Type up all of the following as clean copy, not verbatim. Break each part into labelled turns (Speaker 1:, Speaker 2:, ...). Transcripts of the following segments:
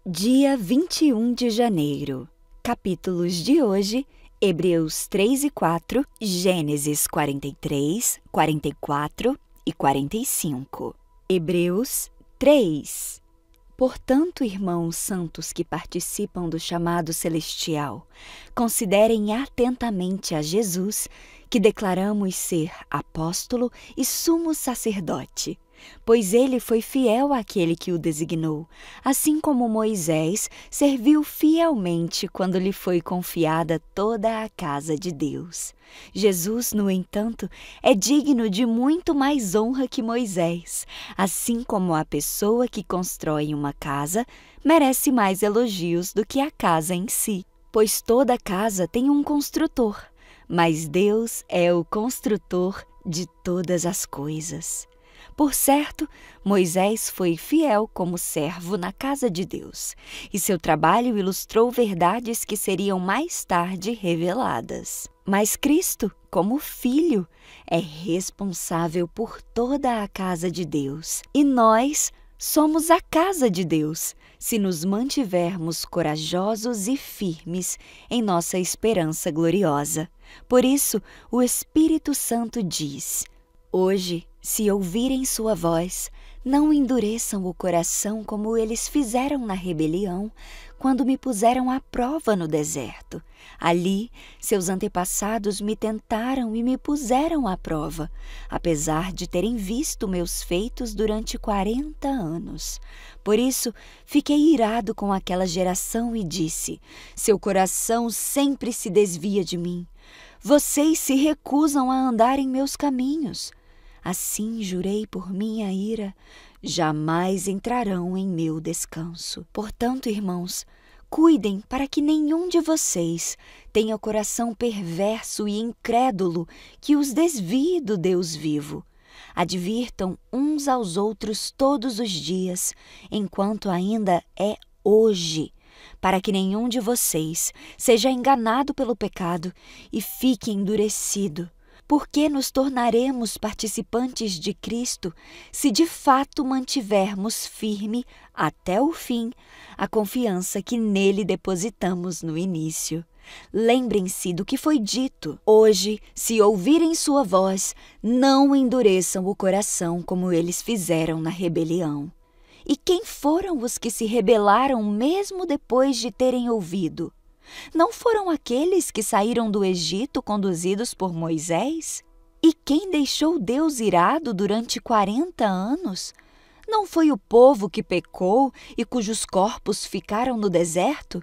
Speaker 1: Dia 21 de janeiro. Capítulos de hoje: Hebreus 3 e 4, Gênesis 43, 44 e 45. Hebreus 3. Portanto, irmãos santos que participam do chamado celestial, considerem atentamente a Jesus, que declaramos ser apóstolo e sumo sacerdote. Pois ele foi fiel àquele que o designou, assim como Moisés serviu fielmente quando lhe foi confiada toda a casa de Deus. Jesus, no entanto, é digno de muito mais honra que Moisés, assim como a pessoa que constrói uma casa merece mais elogios do que a casa em si. Pois toda casa tem um construtor, mas Deus é o construtor de todas as coisas. Por certo, Moisés foi fiel como servo na casa de Deus, e seu trabalho ilustrou verdades que seriam mais tarde reveladas. Mas Cristo, como Filho, é responsável por toda a casa de Deus, e nós somos a casa de Deus, se nos mantivermos corajosos e firmes em nossa esperança gloriosa. Por isso, o Espírito Santo diz: hoje, se ouvirem sua voz, não endureçam o coração como eles fizeram na rebelião, quando me puseram à prova no deserto. Ali, seus antepassados me tentaram e me puseram à prova, apesar de terem visto meus feitos durante 40 anos. Por isso, fiquei irado com aquela geração e disse: seu coração sempre se desvia de mim. Vocês se recusam a andar em meus caminhos. Assim jurei por minha ira, jamais entrarão em meu descanso. Portanto, irmãos, cuidem para que nenhum de vocês tenha o coração perverso e incrédulo que os desvie do Deus vivo. Advirtam uns aos outros todos os dias, enquanto ainda é hoje, para que nenhum de vocês seja enganado pelo pecado e fique endurecido. Porque nos tornaremos participantes de Cristo se de fato mantivermos firme até o fim a confiança que nele depositamos no início. Lembrem-se do que foi dito: hoje, se ouvirem sua voz, não endureçam o coração como eles fizeram na rebelião. E quem foram os que se rebelaram mesmo depois de terem ouvido? Não foram aqueles que saíram do Egito conduzidos por Moisés? E quem deixou Deus irado durante 40 anos? Não foi o povo que pecou e cujos corpos ficaram no deserto?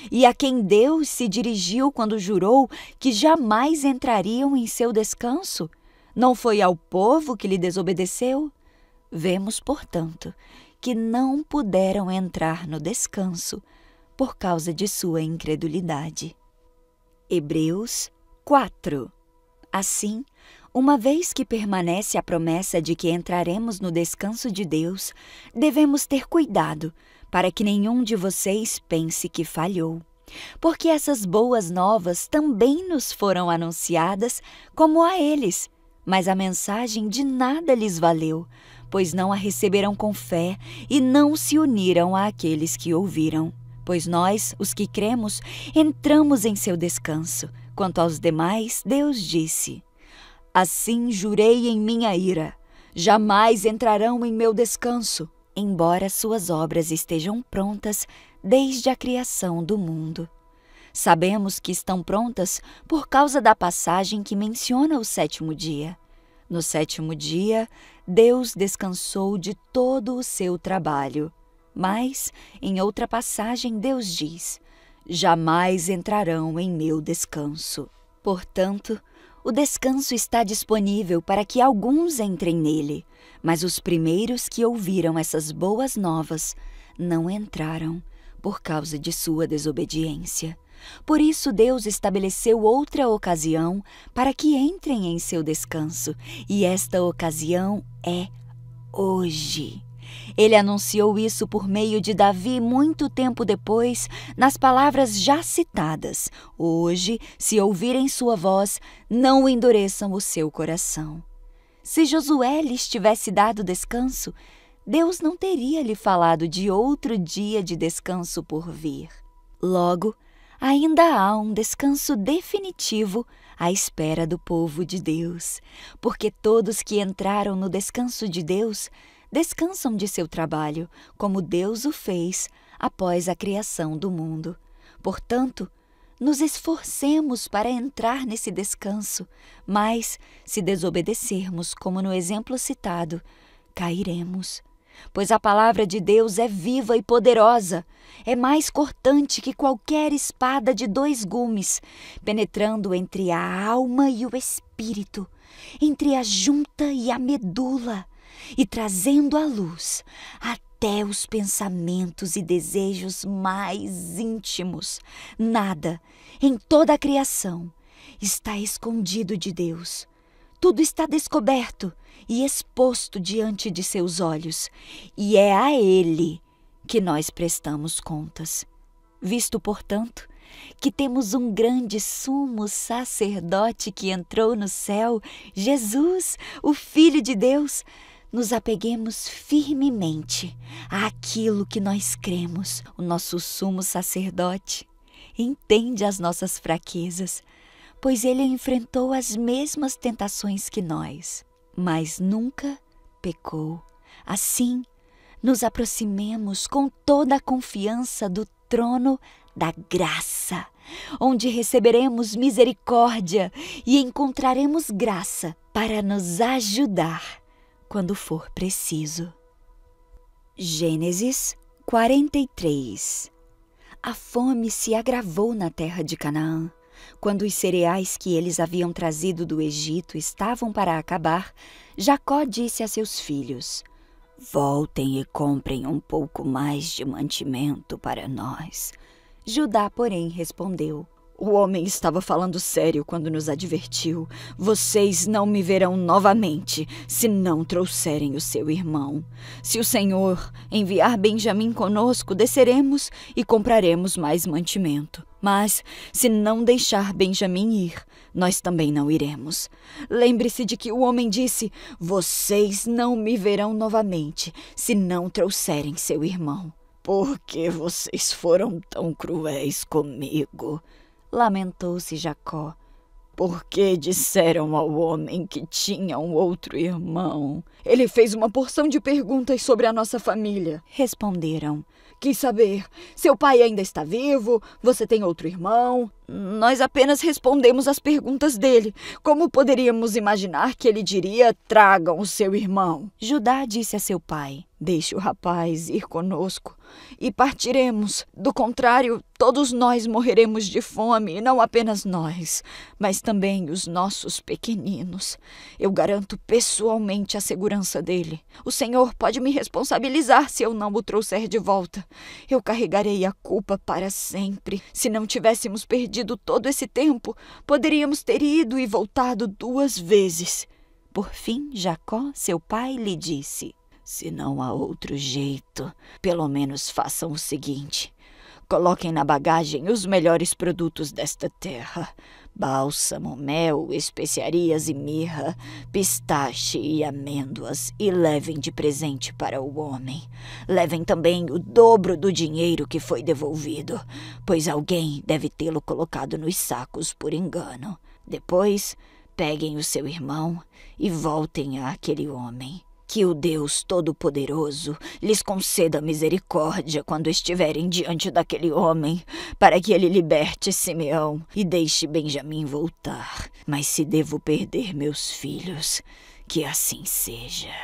Speaker 1: E a quem Deus se dirigiu quando jurou que jamais entrariam em seu descanso? Não foi ao povo que lhe desobedeceu? Vemos, portanto, que não puderam entrar no descanso por causa de sua incredulidade. Hebreus 4. Assim, uma vez que permanece a promessa de que entraremos no descanso de Deus, devemos ter cuidado para que nenhum de vocês pense que falhou. Porque essas boas novas também nos foram anunciadas como a eles, mas a mensagem de nada lhes valeu, pois não a receberam com fé e não se uniram àqueles que ouviram. Pois nós, os que cremos, entramos em seu descanso. Quanto aos demais, Deus disse: assim jurei em minha ira, jamais entrarão em meu descanso, embora suas obras estejam prontas desde a criação do mundo. Sabemos que estão prontas por causa da passagem que menciona o sétimo dia. No sétimo dia, Deus descansou de todo o seu trabalho. Mas, em outra passagem, Deus diz: jamais entrarão em meu descanso. Portanto, o descanso está disponível para que alguns entrem nele, mas os primeiros que ouviram essas boas novas não entraram por causa de sua desobediência. Por isso Deus estabeleceu outra ocasião para que entrem em seu descanso, e esta ocasião é hoje. Ele anunciou isso por meio de Davi muito tempo depois, nas palavras já citadas: hoje, se ouvirem sua voz, não endureçam o seu coração. Se Josué lhes tivesse dado descanso, Deus não teria lhe falado de outro dia de descanso por vir. Logo, ainda há um descanso definitivo à espera do povo de Deus, porque todos que entraram no descanso de Deus descansam de seu trabalho, como Deus o fez após a criação do mundo. Portanto, nos esforcemos para entrar nesse descanso, mas, se desobedecermos, como no exemplo citado, cairemos. Pois a palavra de Deus é viva e poderosa, é mais cortante que qualquer espada de 2 gumes, penetrando entre a alma e o espírito, entre a junta e a medula, e trazendo à luz até os pensamentos e desejos mais íntimos. Nada, em toda a criação, está escondido de Deus. Tudo está descoberto e exposto diante de seus olhos, e é a Ele que nós prestamos contas. Visto, portanto, que temos um grande sumo sacerdote que entrou no céu, Jesus, o Filho de Deus, nos apeguemos firmemente àquilo que nós cremos. O nosso sumo sacerdote entende as nossas fraquezas, pois ele enfrentou as mesmas tentações que nós, mas nunca pecou. Assim, nos aproximemos com toda a confiança do trono da graça, onde receberemos misericórdia e encontraremos graça para nos ajudar quando for preciso. Gênesis 43. A fome se agravou na terra de Canaã. Quando os cereais que eles haviam trazido do Egito estavam para acabar, Jacó disse a seus filhos: "Voltem e comprem um pouco mais de mantimento para nós." Judá, porém, respondeu: "O homem estava falando sério quando nos advertiu. Vocês não me verão novamente se não trouxerem o seu irmão. Se o Senhor enviar Benjamim conosco, desceremos e compraremos mais mantimento. Mas, se não deixar Benjamim ir, nós também não iremos. Lembre-se de que o homem disse: vocês não me verão novamente se não trouxerem seu irmão. Por que vocês foram tão cruéis comigo?" Lamentou-se Jacó. "Por que disseram ao homem que tinha um outro irmão?" "Ele fez uma porção de perguntas sobre a nossa família," responderam. "Quis saber, seu pai ainda está vivo? Você tem outro irmão?" Nós apenas respondemos às perguntas dele. Como poderíamos imaginar que ele diria: "Tragam o seu irmão"? Judá disse a seu pai: "Deixe o rapaz ir conosco e partiremos. Do contrário, todos nós morreremos de fome, e não apenas nós, mas também os nossos pequeninos. Eu garanto pessoalmente a segurança dele. O Senhor pode me responsabilizar se eu não o trouxer de volta. Eu carregarei a culpa para sempre. Se não tivéssemos perdido todo esse tempo, poderíamos ter ido e voltado 2 vezes." Por fim, Jacó, seu pai, lhe disse: "Se não há outro jeito, pelo menos façam o seguinte: coloquem na bagagem os melhores produtos desta terra: bálsamo, mel, especiarias e mirra, pistache e amêndoas, e levem de presente para o homem. Levem também o dobro do dinheiro que foi devolvido, pois alguém deve tê-lo colocado nos sacos por engano. Depois, peguem o seu irmão e voltem àquele homem. Que o Deus Todo-Poderoso lhes conceda misericórdia quando estiverem diante daquele homem, para que ele liberte Simeão e deixe Benjamim voltar. Mas se devo perder meus filhos, que assim seja."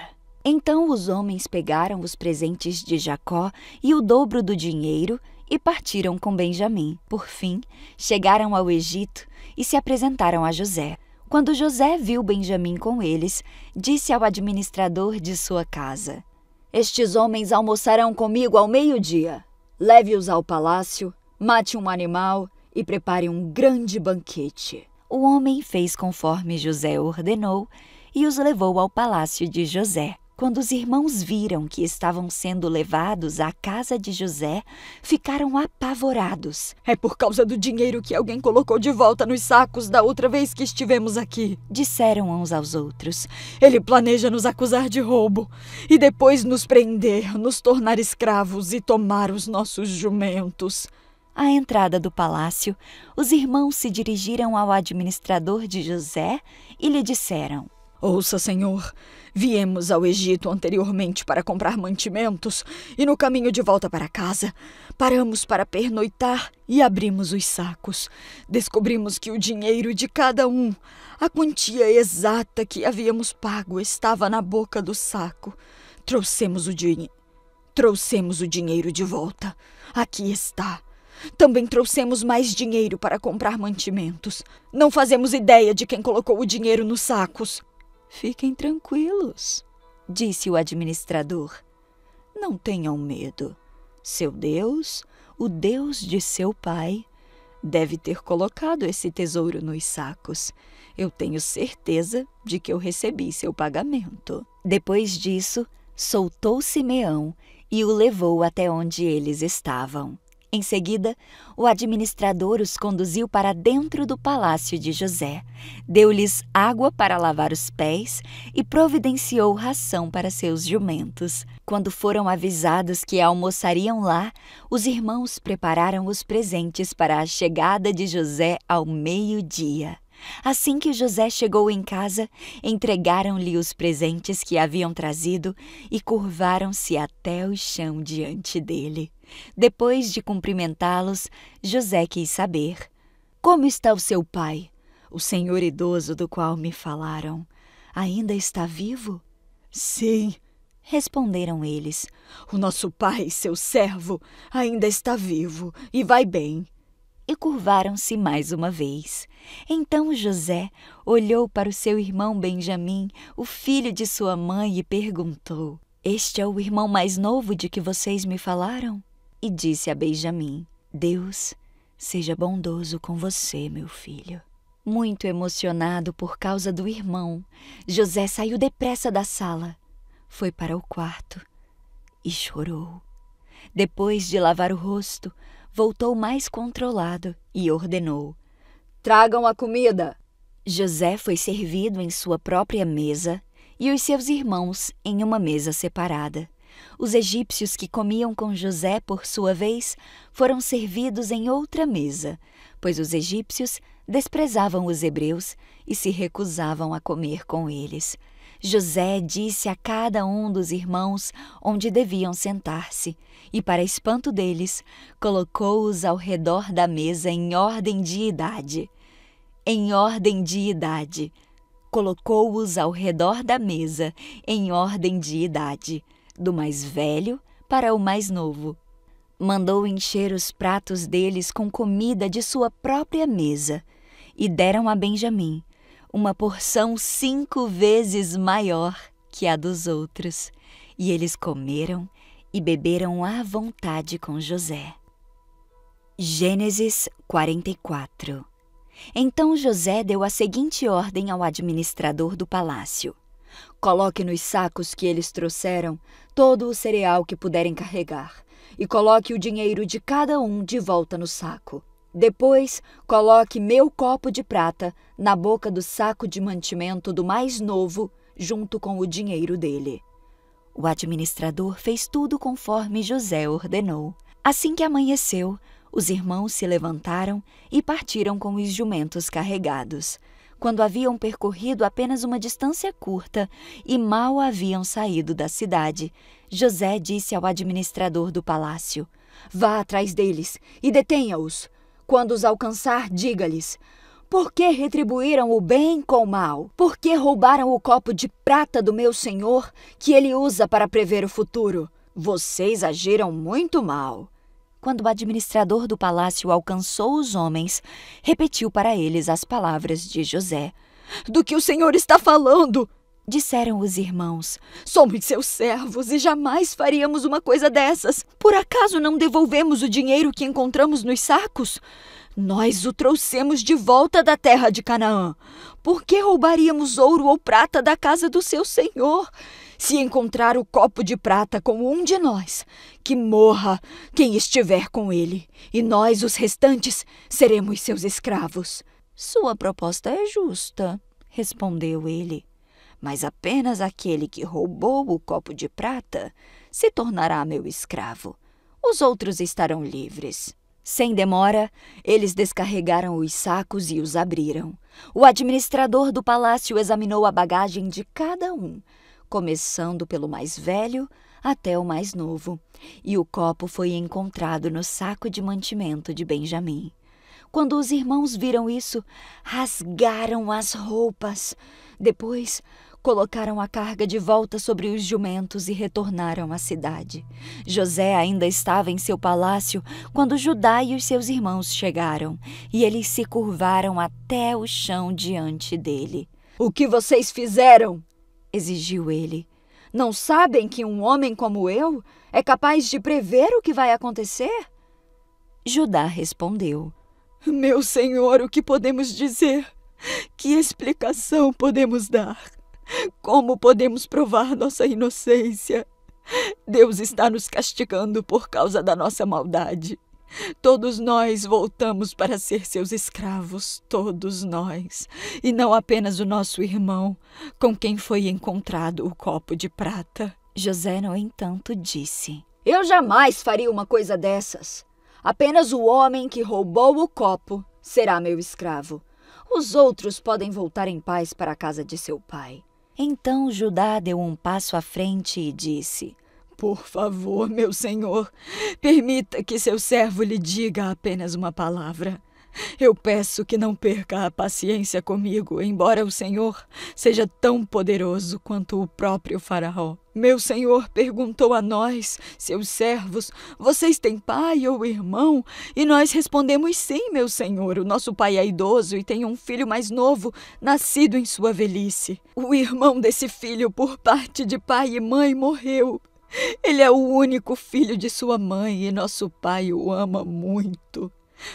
Speaker 1: Então os homens pegaram os presentes de Jacó e o dobro do dinheiro e partiram com Benjamim. Por fim, chegaram ao Egito e se apresentaram a José. Quando José viu Benjamim com eles, disse ao administrador de sua casa: "Estes homens almoçarão comigo ao meio-dia. Leve-os ao palácio, mate um animal e prepare um grande banquete." O homem fez conforme José ordenou e os levou ao palácio de José. Quando os irmãos viram que estavam sendo levados à casa de José, ficaram apavorados.
Speaker 2: É por causa do dinheiro que alguém colocou de volta nos sacos da outra vez que estivemos aqui,
Speaker 1: disseram uns aos outros.
Speaker 2: Ele planeja nos acusar de roubo e depois nos prender, nos tornar escravos e tomar os nossos jumentos.
Speaker 1: À entrada do palácio, os irmãos se dirigiram ao administrador de José e lhe disseram:
Speaker 2: Ouça, senhor, viemos ao Egito anteriormente para comprar mantimentos e no caminho de volta para casa, paramos para pernoitar e abrimos os sacos. Descobrimos que o dinheiro de cada um, a quantia exata que havíamos pago, estava na boca do saco. Trouxemos o dinheiro de volta. Aqui está. Também trouxemos mais dinheiro para comprar mantimentos. Não fazemos ideia de quem colocou o dinheiro nos sacos.
Speaker 1: Fiquem tranquilos, disse o administrador. Não tenham medo. Seu Deus, o Deus de seu pai, deve ter colocado esse tesouro nos sacos. Eu tenho certeza de que eu recebi seu pagamento. Depois disso, soltou Simeão e o levou até onde eles estavam. Em seguida, o administrador os conduziu para dentro do palácio de José, deu-lhes água para lavar os pés e providenciou ração para seus jumentos. Quando foram avisados que almoçariam lá, os irmãos prepararam os presentes para a chegada de José ao meio-dia. Assim que José chegou em casa, entregaram-lhe os presentes que haviam trazido e curvaram-se até o chão diante dele. Depois de cumprimentá-los, José quis saber: Como está o seu pai? O senhor idoso do qual me falaram, ainda está vivo?
Speaker 2: Sim,
Speaker 1: responderam eles.
Speaker 2: O nosso pai, seu servo, ainda está vivo e vai bem.
Speaker 1: E curvaram-se mais uma vez. Então José olhou para o seu irmão Benjamim, o filho de sua mãe, e perguntou: Este é o irmão mais novo de que vocês me falaram? E disse a Benjamim: Deus seja bondoso com você, meu filho. Muito emocionado por causa do irmão, José saiu depressa da sala, foi para o quarto e chorou. Depois de lavar o rosto, voltou mais controlado e ordenou:
Speaker 2: Tragam a comida.
Speaker 1: José foi servido em sua própria mesa e os seus irmãos em uma mesa separada. Os egípcios que comiam com José, por sua vez, foram servidos em outra mesa, pois os egípcios desprezavam os hebreus e se recusavam a comer com eles. José disse a cada um dos irmãos onde deviam sentar-se, e, para espanto deles, colocou-os ao redor da mesa em ordem de idade. Em ordem de idade. Colocou-os ao redor da mesa em ordem de idade, do mais velho para o mais novo. Mandou encher os pratos deles com comida de sua própria mesa, e deram a Benjamim uma porção 5 vezes maior que a dos outros, e eles comeram e beberam à vontade com José. Gênesis 44. Então José deu a seguinte ordem ao administrador do palácio: Coloque nos sacos que eles trouxeram todo o cereal que puderem carregar, e coloque o dinheiro de cada um de volta no saco. Depois, coloque meu copo de prata na boca do saco de mantimento do mais novo, junto com o dinheiro dele. O administrador fez tudo conforme José ordenou. Assim que amanheceu, os irmãos se levantaram e partiram com os jumentos carregados. Quando haviam percorrido apenas uma distância curta e mal haviam saído da cidade, José disse ao administrador do palácio: Vá atrás deles e detenha-os. Quando os alcançar, diga-lhes: Por que retribuíram o bem com o mal? Por que roubaram o copo de prata do meu senhor, que ele usa para prever o futuro? Vocês agiram muito mal. Quando o administrador do palácio alcançou os homens, repetiu para eles as palavras de José.
Speaker 2: Do que o senhor está falando?
Speaker 1: Disseram os irmãos.
Speaker 2: Somos seus servos e jamais faríamos uma coisa dessas. Por acaso não devolvemos o dinheiro que encontramos nos sacos? Nós o trouxemos de volta da terra de Canaã. Por que roubaríamos ouro ou prata da casa do seu senhor? Se encontrar o copo de prata com um de nós, que morra quem estiver com ele, e nós, os restantes, seremos seus escravos.
Speaker 1: Sua proposta é justa, respondeu ele. Mas apenas aquele que roubou o copo de prata se tornará meu escravo. Os outros estarão livres. Sem demora, eles descarregaram os sacos e os abriram. O administrador do palácio examinou a bagagem de cada um, começando pelo mais velho até o mais novo, e o copo foi encontrado no saco de mantimento de Benjamim. Quando os irmãos viram isso, rasgaram as roupas. Depois, colocaram a carga de volta sobre os jumentos e retornaram à cidade. José ainda estava em seu palácio quando Judá e os seus irmãos chegaram, e eles se curvaram até o chão diante dele.
Speaker 2: "O que vocês fizeram?"
Speaker 1: exigiu ele.
Speaker 2: "Não sabem que um homem como eu é capaz de prever o que vai acontecer?"
Speaker 1: Judá respondeu:
Speaker 2: "Meu senhor, o que podemos dizer? Que explicação podemos dar? Como podemos provar nossa inocência? Deus está nos castigando por causa da nossa maldade. Todos nós voltamos para ser seus escravos, todos nós, e não apenas o nosso irmão, com quem foi encontrado o copo de prata."
Speaker 1: José, no entanto, disse:
Speaker 2: "Eu jamais faria uma coisa dessas. Apenas o homem que roubou o copo será meu escravo. Os outros podem voltar em paz para a casa de seu pai."
Speaker 1: Então Judá deu um passo à frente e disse:
Speaker 2: "Por favor, meu senhor, permita que seu servo lhe diga apenas uma palavra. Eu peço que não perca a paciência comigo, embora o Senhor seja tão poderoso quanto o próprio Faraó. Meu senhor perguntou a nós, seus servos, vocês têm pai ou irmão? E nós respondemos sim, meu senhor. O nosso pai é idoso e tem um filho mais novo, nascido em sua velhice. O irmão desse filho, por parte de pai e mãe, morreu. Ele é o único filho de sua mãe e nosso pai o ama muito.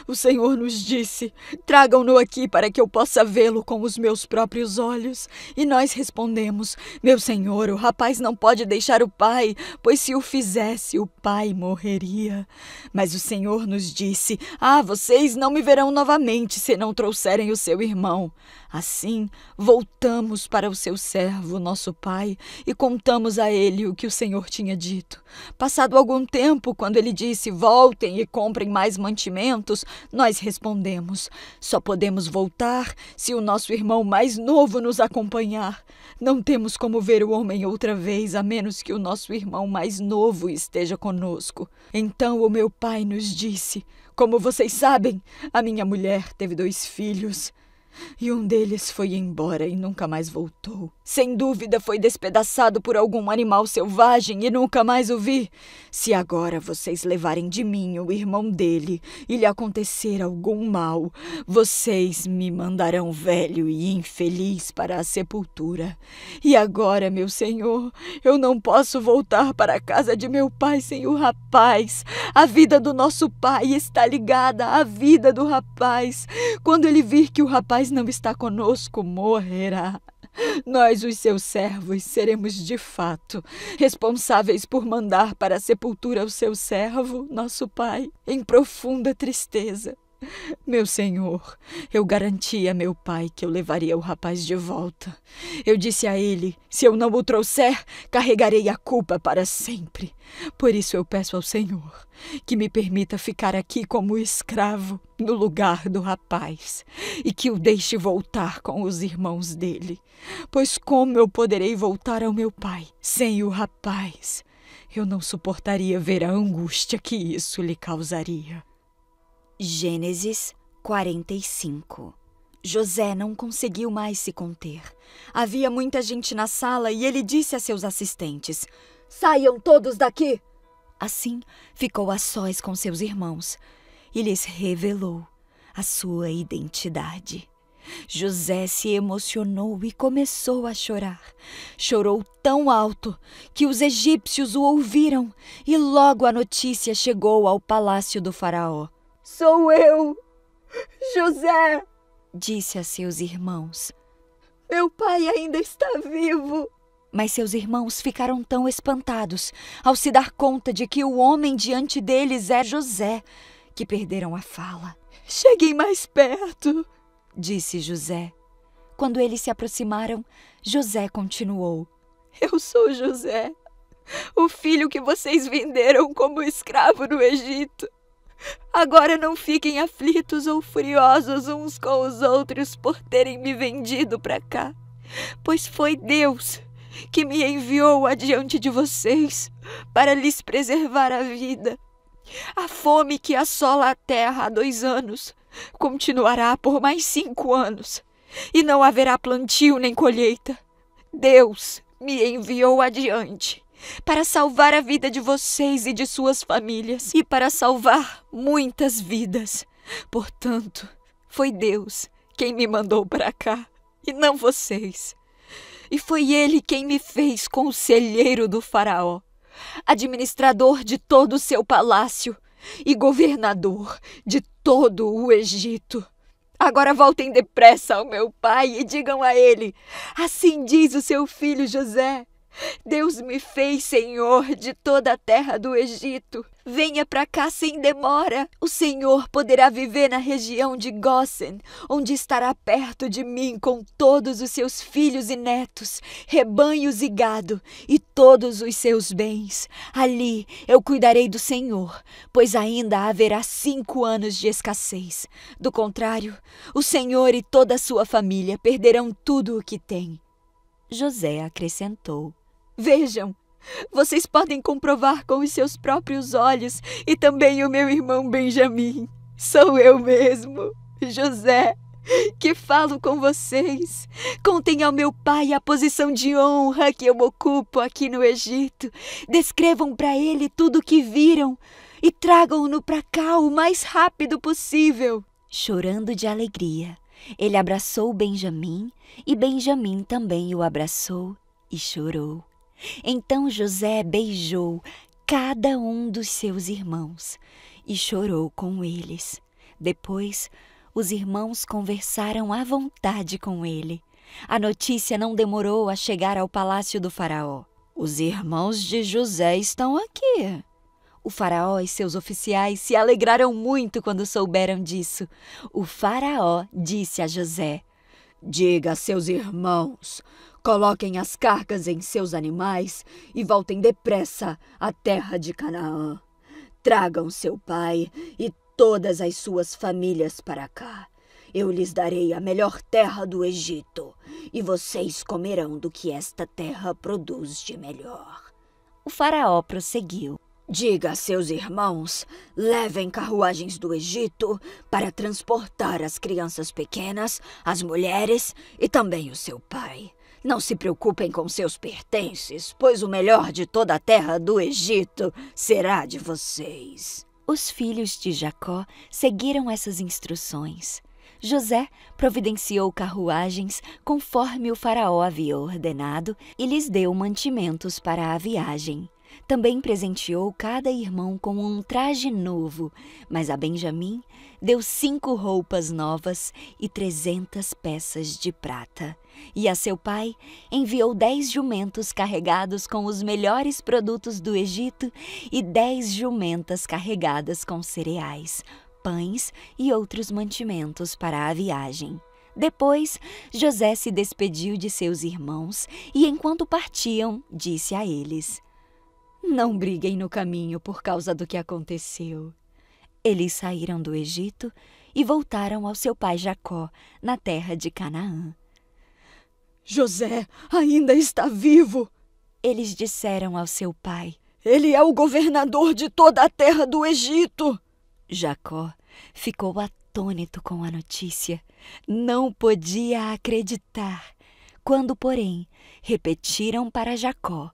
Speaker 2: O Senhor nos disse, tragam-no aqui para que eu possa vê-lo com os meus próprios olhos. E nós respondemos, meu senhor, o rapaz não pode deixar o pai, pois se o fizesse, o pai morreria. Mas o Senhor nos disse, vocês não me verão novamente se não trouxerem o seu irmão. Assim, voltamos para o seu servo, nosso pai, e contamos a ele o que o Senhor tinha dito. Passado algum tempo, quando ele disse, voltem e comprem mais mantimentos, nós respondemos, só podemos voltar se o nosso irmão mais novo nos acompanhar. Não temos como ver o homem outra vez, a menos que o nosso irmão mais novo esteja conosco. Então o meu pai nos disse, como vocês sabem, a minha mulher teve 2 filhos. E um deles foi embora e nunca mais voltou. Sem dúvida foi despedaçado por algum animal selvagem e nunca mais o vi. Se agora vocês levarem de mim o irmão dele e lhe acontecer algum mal, vocês me mandarão velho e infeliz para a sepultura. E agora, meu senhor, eu não posso voltar para a casa de meu pai sem o rapaz. A vida do nosso pai está ligada à vida do rapaz. Quando ele vir que o rapaz não está conosco, morrerá. Nós, os seus servos, seremos de fato responsáveis por mandar para a sepultura o seu servo, nosso pai, em profunda tristeza. Meu senhor, eu garanti a meu pai que eu levaria o rapaz de volta. Eu disse a ele, se eu não o trouxer, carregarei a culpa para sempre. Por isso eu peço ao Senhor que me permita ficar aqui como escravo no lugar do rapaz e que o deixe voltar com os irmãos dele. Pois como eu poderei voltar ao meu pai sem o rapaz? Eu não suportaria ver a angústia que isso lhe causaria."
Speaker 1: Gênesis 45. José não conseguiu mais se conter. Havia muita gente na sala e ele disse a seus assistentes,
Speaker 2: "Saiam todos daqui!"
Speaker 1: Assim, ficou a sós com seus irmãos e lhes revelou a sua identidade. José se emocionou e começou a chorar. Chorou tão alto que os egípcios o ouviram e logo a notícia chegou ao palácio do faraó.
Speaker 2: "Sou eu, José",
Speaker 1: disse a seus irmãos.
Speaker 2: "Meu pai ainda está vivo."
Speaker 1: Mas seus irmãos ficaram tão espantados ao se dar conta de que o homem diante deles é José, que perderam a fala.
Speaker 2: Cheguem mais perto,
Speaker 1: disse José. Quando eles se aproximaram, José continuou.
Speaker 2: Eu sou José, o filho que vocês venderam como escravo no Egito. Agora não fiquem aflitos ou furiosos uns com os outros por terem me vendido para cá, pois foi Deus que me enviou adiante de vocês para lhes preservar a vida. A fome que assola a terra há 2 anos continuará por mais 5 anos, e não haverá plantio nem colheita. Deus me enviou adiante para salvar a vida de vocês e de suas famílias, e para salvar muitas vidas. Portanto, foi Deus quem me mandou para cá, e não vocês. E foi Ele quem me fez conselheiro do faraó, administrador de todo o seu palácio e governador de todo o Egito. Agora voltem depressa ao meu pai e digam a ele: assim diz o seu filho José, Deus me fez senhor de toda a terra do Egito. Venha para cá sem demora. O Senhor poderá viver na região de Gósen, onde estará perto de mim com todos os seus filhos e netos, rebanhos e gado, e todos os seus bens. Ali eu cuidarei do Senhor, pois ainda haverá 5 anos de escassez. Do contrário, o Senhor e toda a sua família perderão tudo o que têm.
Speaker 1: José acrescentou:
Speaker 2: Vejam, vocês podem comprovar com os seus próprios olhos, e também o meu irmão Benjamim. Sou eu mesmo, José, que falo com vocês. Contem ao meu pai a posição de honra que eu ocupo aqui no Egito. Descrevam para ele tudo o que viram e tragam-no para cá o mais rápido possível.
Speaker 1: Chorando de alegria, ele abraçou Benjamim, e Benjamim também o abraçou e chorou. Então José beijou cada um dos seus irmãos e chorou com eles. Depois, os irmãos conversaram à vontade com ele. A notícia não demorou a chegar ao palácio do faraó. Os irmãos de José estão aqui. O faraó e seus oficiais se alegraram muito quando souberam disso. O faraó disse a José: diga a seus irmãos, coloquem as cargas em seus animais e voltem depressa à terra de Canaã. Tragam seu pai e todas as suas famílias para cá. Eu lhes darei a melhor terra do Egito, e vocês comerão do que esta terra produz de melhor. O faraó prosseguiu:
Speaker 2: diga a seus irmãos, levem carruagens do Egito para transportar as crianças pequenas, as mulheres e também o seu pai. Não se preocupem com seus pertences, pois o melhor de toda a terra do Egito será de vocês.
Speaker 1: Os filhos de Jacó seguiram essas instruções. José providenciou carruagens conforme o faraó havia ordenado e lhes deu mantimentos para a viagem. Também presenteou cada irmão com um traje novo, mas a Benjamim deu 5 roupas novas e 300 peças de prata. E a seu pai enviou 10 jumentos carregados com os melhores produtos do Egito e 10 jumentas carregadas com cereais, pães e outros mantimentos para a viagem. Depois, José se despediu de seus irmãos e, enquanto partiam, disse a eles: não briguem no caminho por causa do que aconteceu. Eles saíram do Egito e voltaram ao seu pai Jacó, na terra de Canaã.
Speaker 2: José ainda está vivo,
Speaker 1: eles disseram ao seu pai.
Speaker 2: Ele é o governador de toda a terra do Egito.
Speaker 1: Jacó ficou atônito com a notícia. Não podia acreditar. Quando, porém, repetiram para Jacó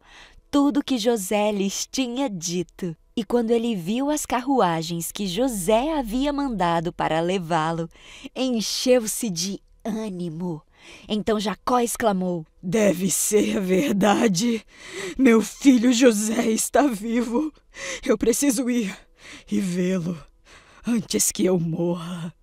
Speaker 1: tudo que José lhes tinha dito. E quando ele viu as carruagens que José havia mandado para levá-lo, encheu-se de ânimo. Então Jacó exclamou:
Speaker 2: deve ser verdade. Meu filho José está vivo. Eu preciso ir e vê-lo antes que eu morra.